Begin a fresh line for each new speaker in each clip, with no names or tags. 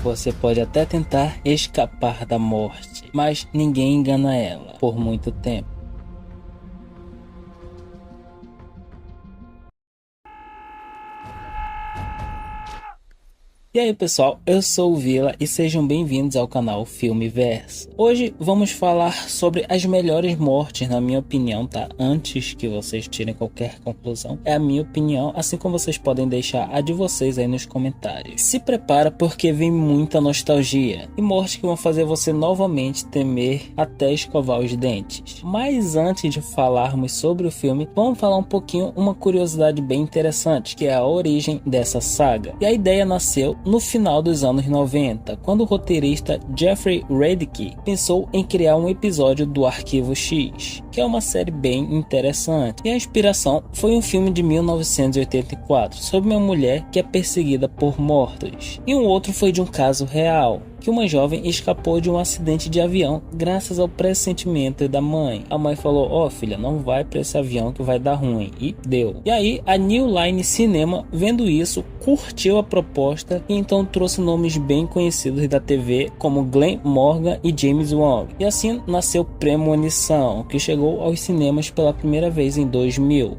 Você pode até tentar escapar da morte, mas ninguém engana ela por muito tempo. E aí pessoal, eu sou o Vila e sejam bem-vindos ao canal Filmeverso. Hoje vamos falar sobre as melhores mortes na minha opinião, tá? Antes que vocês tirem qualquer conclusão, é a minha opinião, assim como vocês podem deixar a de vocês aí nos comentários. Se prepara porque vem muita nostalgia e mortes que vão fazer você novamente temer até escovar os dentes. Mas antes de falarmos sobre o filme, vamos falar um pouquinho uma curiosidade bem interessante, que é a origem dessa saga. E a ideia nasceu no final dos anos 90, quando o roteirista Jeffrey Reddick pensou em criar um episódio do Arquivo X, que é uma série bem interessante. E a inspiração foi um filme de 1984 sobre uma mulher que é perseguida por mortos. E um outro foi de um caso real, que uma jovem escapou de um acidente de avião graças ao pressentimento da mãe. A mãe falou: ó filha, não vai para esse avião que vai dar ruim, e deu. E aí a New Line Cinema, vendo isso, curtiu a proposta e então trouxe nomes bem conhecidos da TV como Glenn Morgan e James Wong. E assim nasceu Premonição, que chegou aos cinemas pela primeira vez em 2000.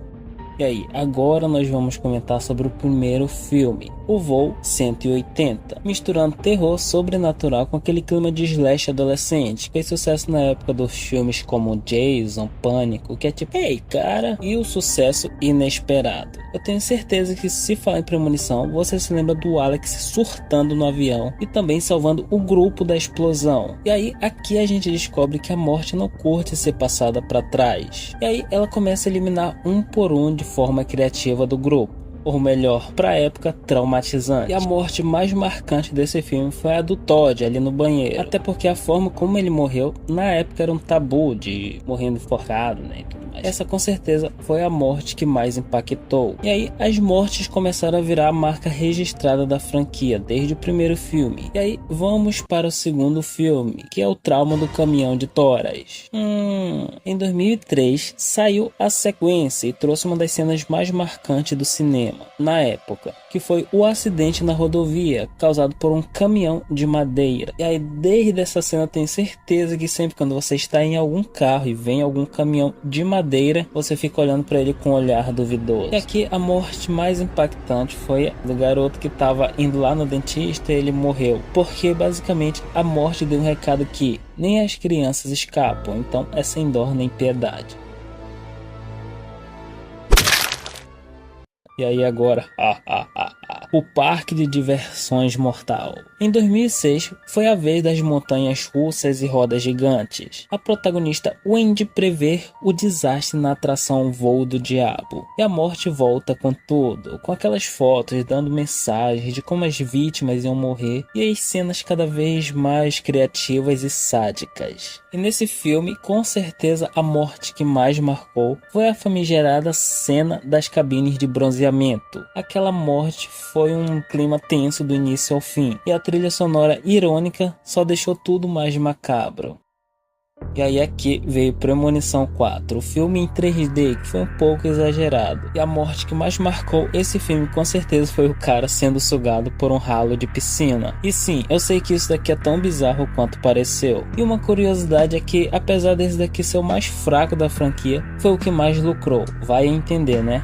E aí, agora nós vamos comentar sobre o primeiro filme, O Voo 180, misturando terror sobrenatural com aquele clima de slash adolescente, que fez sucesso na época dos filmes como Jason, Pânico, que é tipo, ei cara, e o sucesso inesperado. Eu tenho certeza que se falar em premonição, você se lembra do Alex surtando no avião e também salvando o grupo da explosão. E aí, aqui a gente descobre que a morte não curte ser passada para trás. E aí, ela começa a eliminar um por um de forma criativa do grupo. Ou melhor, pra época, traumatizante. E a morte mais marcante desse filme foi a do Todd ali no banheiro. Até porque a forma como ele morreu, na época era um tabu de morrendo enforcado, né? Essa com certeza foi a morte que mais impactou. E aí as mortes começaram a virar a marca registrada da franquia desde o primeiro filme. E aí vamos para o segundo filme, que é o Trauma do Caminhão de Toras. Em 2003 saiu a sequência e trouxe uma das cenas mais marcantes do cinema na época, que foi o acidente na rodovia causado por um caminhão de madeira. E aí desde essa cena eu tenho certeza que sempre quando você está em algum carro e vem algum caminhão de madeira, você fica olhando para ele com um olhar duvidoso. E aqui a morte mais impactante foi do garoto que estava indo lá no dentista e ele morreu, porque basicamente a morte deu um recado que nem as crianças escapam, então é sem dó nem piedade. E aí agora, o Parque de Diversões Mortal. Em 2006, foi a vez das montanhas russas e rodas gigantes. A protagonista Wendy prevê o desastre na atração Voo do Diabo. E a morte volta com tudo, com aquelas fotos dando mensagens de como as vítimas iam morrer e as cenas cada vez mais criativas e sádicas. E nesse filme, com certeza, a morte que mais marcou foi a famigerada cena das cabines de bronzeamento. Aquela morte foi um clima tenso do início ao fim, e a trilha sonora irônica só deixou tudo mais macabro. E aí aqui veio Premonição 4, o filme em 3D que foi um pouco exagerado. E a morte que mais marcou esse filme com certeza foi o cara sendo sugado por um ralo de piscina. E sim, eu sei que isso daqui é tão bizarro quanto pareceu. E uma curiosidade é que apesar desse daqui ser o mais fraco da franquia, foi o que mais lucrou. Vai entender, né?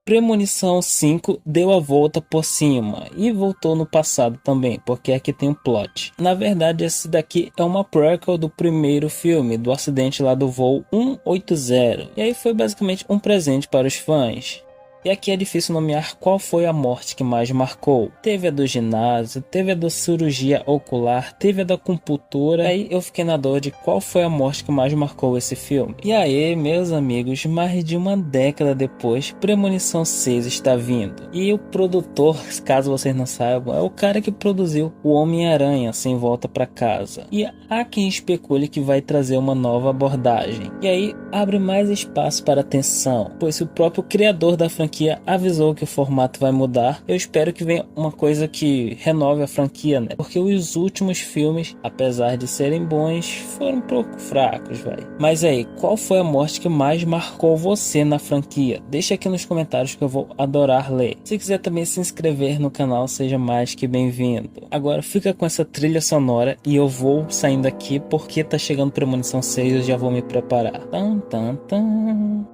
Premonição 5 deu a volta por cima e voltou no passado também, porque aqui tem um plot. Na verdade, esse daqui é uma prequel do primeiro filme, do acidente lá do voo 180. E aí foi basicamente um presente para os fãs. E aqui é difícil nomear qual foi a morte que mais marcou. Teve a do ginásio, teve a da cirurgia ocular, teve a da acupuntura. Aí eu fiquei na dor de qual foi a morte que mais marcou esse filme. E aí, meus amigos, mais de uma década depois, Premonição 6 está vindo. E o produtor, caso vocês não saibam, é o cara que produziu o Homem-Aranha Sem Volta para Casa. E há quem especule que vai trazer uma nova abordagem. E aí abre mais espaço para tensão, pois o próprio criador da franquia franquia avisou que o formato vai mudar. Eu espero que venha uma coisa que renove a franquia, né? Porque os últimos filmes, apesar de serem bons, foram um pouco fracos, velho. Mas aí, qual foi a morte que mais marcou você na franquia? Deixa aqui nos comentários que eu vou adorar ler. Se quiser também se inscrever no canal, seja mais que bem-vindo. Agora fica com essa trilha sonora e eu vou saindo aqui porque tá chegando Premonição 6, eu já vou me preparar. Tan, tan, tan.